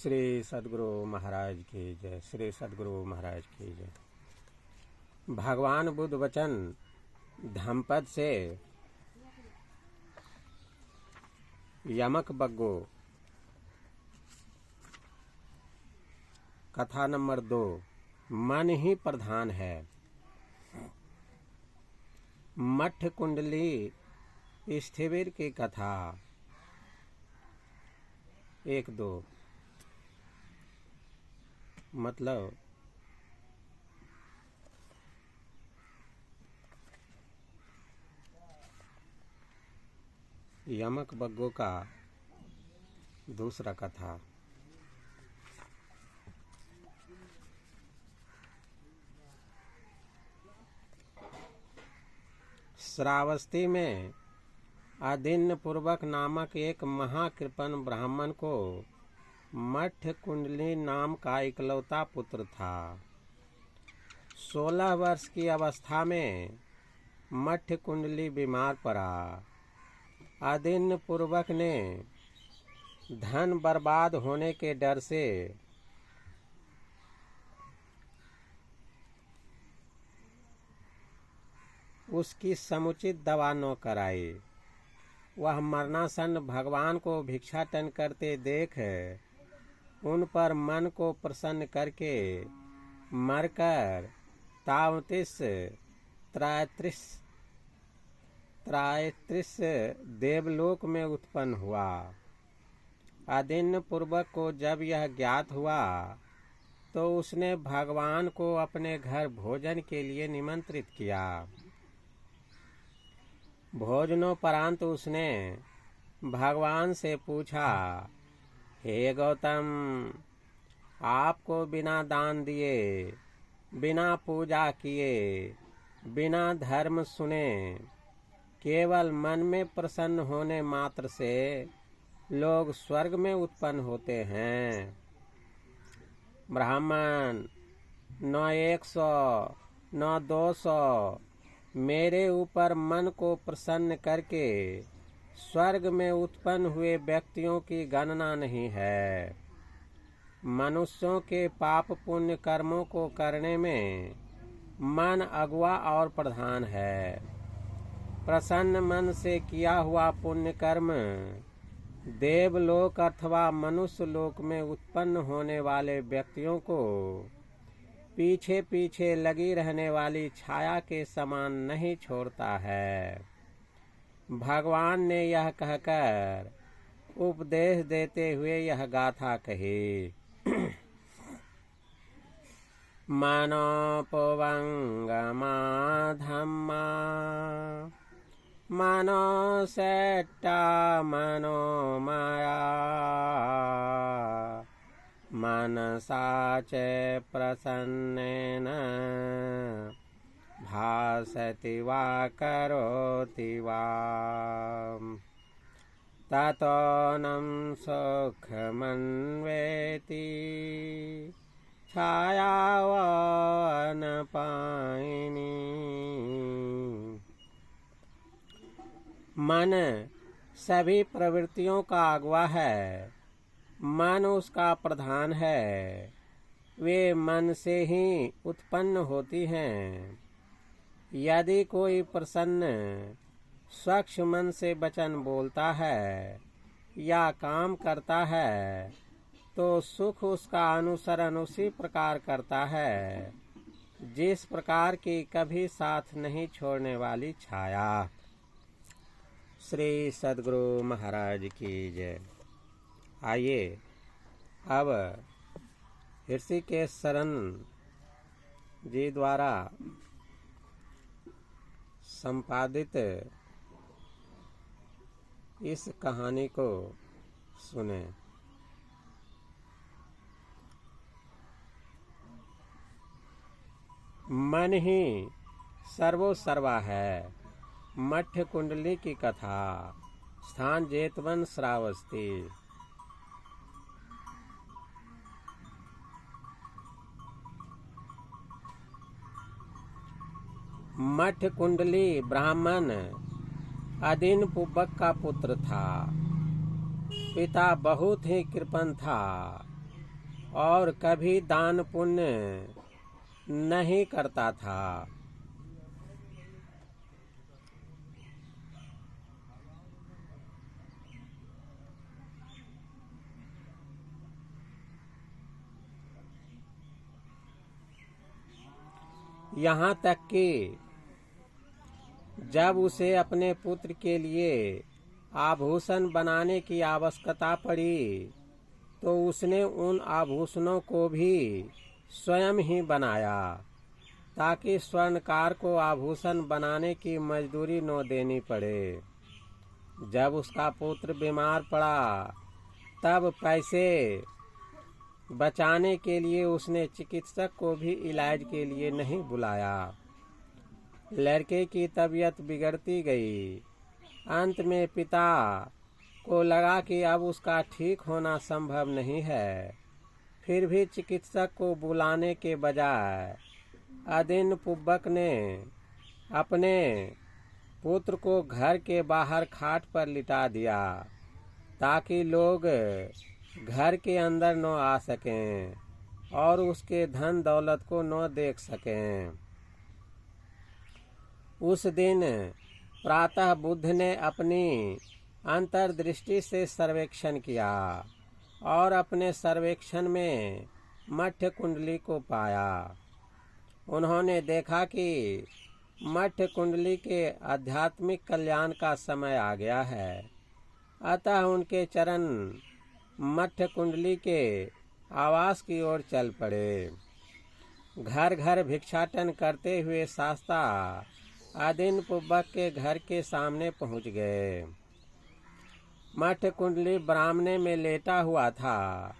श्री सद्गुरु महाराज की जय। श्री सद्गुरु महाराज की जय। भगवान बुद्ध वचन धम्मपद से यमक बग्गो कथा नंबर 2। मन ही प्रधान है। मठ कुंडली स्थिविर की कथा 1-2। मतलब यमक बग्गो का दूसरा कथा। श्रावस्ती में आदिन्य पूर्वक नामक एक महाकृपण ब्राह्मण को मठ कुंडली नाम का इकलौता पुत्र था। 16 वर्ष की अवस्था में मठ कुंडली बीमार पड़ा। आदिन्य पूर्वक ने धन बर्बाद होने के डर से उसकी समुचित दवा न कराई। वह मरणासन्न भगवान को भिक्षाटन करते देख उन पर मन को प्रसन्न करके मरकर तावतिस त्रायत्रिस देवलोक में उत्पन्न हुआ। आदिन्य पूर्वक को जब यह ज्ञात हुआ तो उसने भगवान को अपने घर भोजन के लिए निमंत्रित किया। भोजनोपरांत उसने भगवान से पूछा, हे गौतम, आपको बिना दान दिए, बिना पूजा किए, बिना धर्म सुने, केवल मन में प्रसन्न होने मात्र से लोग स्वर्ग में उत्पन्न होते हैं। ब्राह्मण, न 100 न 200 मेरे ऊपर मन को प्रसन्न करके स्वर्ग में उत्पन्न हुए व्यक्तियों की गणना नहीं है। मनुष्यों के पाप पुण्य कर्मों को करने में मन अगुआ और प्रधान है। प्रसन्न मन से किया हुआ पुण्य कर्म देवलोक अथवा मनुष्य लोक में उत्पन्न होने वाले व्यक्तियों को पीछे पीछे लगी रहने वाली छाया के समान नहीं छोड़ता है। भगवान ने यह कहकर उपदेश देते हुए यह गाथा कही। मनोपवंगमा धम्मा मनो सेट्टा मनो माया मनसा च प्रसन्नेन भासति वा करोति वा ततोऽनं सुखमन्वेति छायावनपायिनी। मन सभी प्रवृत्तियों का अगुआ है। मन उसका प्रधान है। वे मन से ही उत्पन्न होती हैं। यदि कोई प्रसन्न स्वच्छ मन से वचन बोलता है या काम करता है तो सुख उसका अनुसरण उसी प्रकार करता है जिस प्रकार की कभी साथ नहीं छोड़ने वाली छाया। श्री सद्गुरु महाराज की जय। आइए अब ऋषिकेश शरण जी द्वारा संपादित इस कहानी को सुने। मन ही सर्वोसर्वा है। मठ कुंडली की कथा। स्थान जेतवन श्रावस्ती। मठ कुंडली ब्राह्मण आदिन्य पूर्वक का पुत्र था। पिता बहुत ही कृपण था। और कभी दान पुण्य नहीं करता था। यहाँ तक कि जब उसे अपने पुत्र के लिए आभूषण बनाने की आवश्यकता पड़ी तो उसने उन आभूषणों को भी स्वयं ही बनाया ताकि स्वर्णकार को आभूषण बनाने की मजदूरी न देनी पड़े। जब उसका पुत्र बीमार पड़ा तब पैसे बचाने के लिए उसने चिकित्सक को भी इलाज के लिए नहीं बुलाया। लड़के की तबीयत बिगड़ती गई। अंत में पिता को लगा कि अब उसका ठीक होना संभव नहीं है। फिर भी चिकित्सक को बुलाने के बजाय अदिन पुब्बक ने अपने पुत्र को घर के बाहर खाट पर लिटा दिया ताकि लोग घर के अंदर न आ सकें और उसके धन दौलत को न देख सकें। उस दिन प्रातः बुद्ध ने अपनी अंतर्दृष्टि से सर्वेक्षण किया और अपने सर्वेक्षण में मठ्य कुंडली को पाया। उन्होंने देखा कि मठ्य कुंडली के आध्यात्मिक कल्याण का समय आ गया है। अतः उनके चरण मठ्य कुंडली के आवास की ओर चल पड़े। घर घर भिक्षाटन करते हुए शास्ता अदिन पुब्बक के घर के सामने पहुंच गए। मठ्य कुंडली ब्राह्मणे में लेटा हुआ था।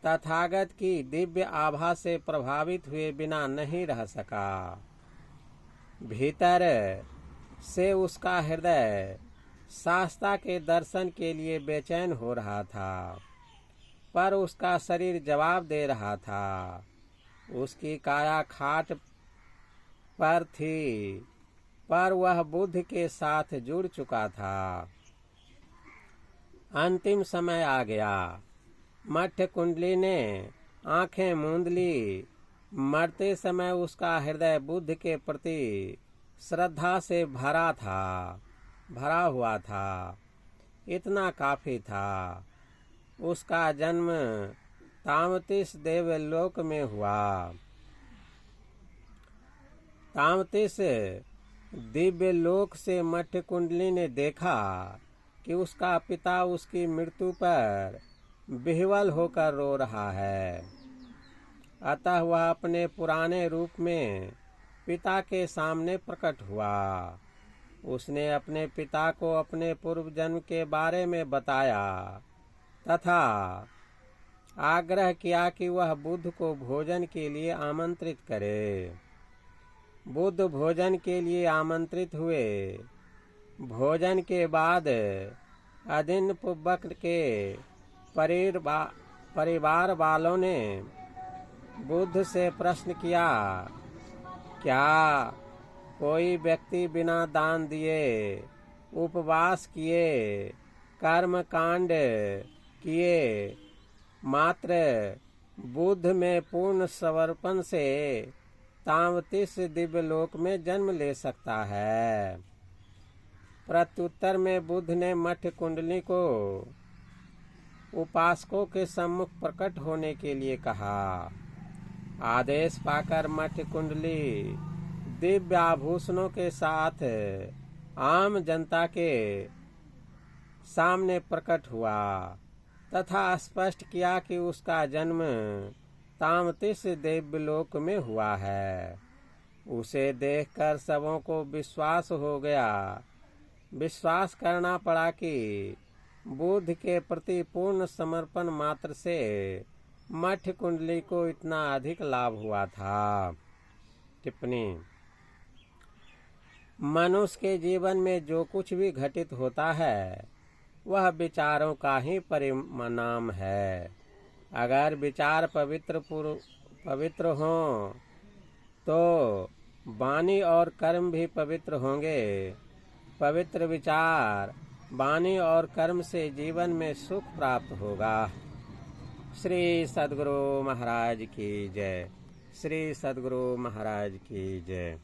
तथागत की दिव्य आभा से प्रभावित हुए बिना नहीं रह सका। भीतर से उसका हृदय शास्ता के दर्शन के लिए बेचैन हो रहा था, पर उसका शरीर जवाब दे रहा था। उसकी काया खाट पर थी, पर वह बुद्ध के साथ जुड़ चुका था। अंतिम समय आ गया। मठ्य कुंडली ने आंखें मूंद ली। मरते समय उसका हृदय बुद्ध के प्रति श्रद्धा से भरा हुआ था। इतना काफी था। उसका जन्म तामतिस देवलोक में हुआ। तामतिस दिव्य लोक से मठ्य कुंडली ने देखा कि उसका पिता उसकी मृत्यु पर विह्वल होकर रो रहा है। अतः वह अपने पुराने रूप में पिता के सामने प्रकट हुआ। उसने अपने पिता को अपने पूर्व जन्म के बारे में बताया तथा आग्रह किया कि वह बुद्ध को भोजन के लिए आमंत्रित करे। बुद्ध भोजन के लिए आमंत्रित हुए। भोजन के बाद अदिन पुब्बक के परिवार वालों ने बुद्ध से प्रश्न किया, क्या कोई व्यक्ति बिना दान दिए, उपवास किए, कर्म कांड किए मात्र बुद्ध में पूर्ण समर्पण से तामतिस दिव्यलोक में जन्म ले सकता है? प्रत्युत्तर में बुद्ध ने मठ्य कुंडली को उपासकों के सम्मुख प्रकट होने के लिए कहा। आदेश पाकर मठ्य कुंडली दिव्य आभूषणों के साथ आम जनता के सामने प्रकट हुआ तथा स्पष्ट किया कि उसका जन्म तामतिस देवलोक में हुआ है। उसे देखकर सबों को विश्वास हो गया। विश्वास करना पड़ा कि बुद्ध के प्रति पूर्ण समर्पण मात्र से मठ्य कुंडली को इतना अधिक लाभ हुआ था। टिप्पणी: मनुष्य के जीवन में जो कुछ भी घटित होता है वह विचारों का ही परिणाम है। अगर विचार पवित्र हों तो वाणी और कर्म भी पवित्र होंगे। पवित्र विचार, वाणी और कर्म से जीवन में सुख प्राप्त होगा। श्री सद्गुरु महाराज की जय। श्री सद्गुरु महाराज की जय।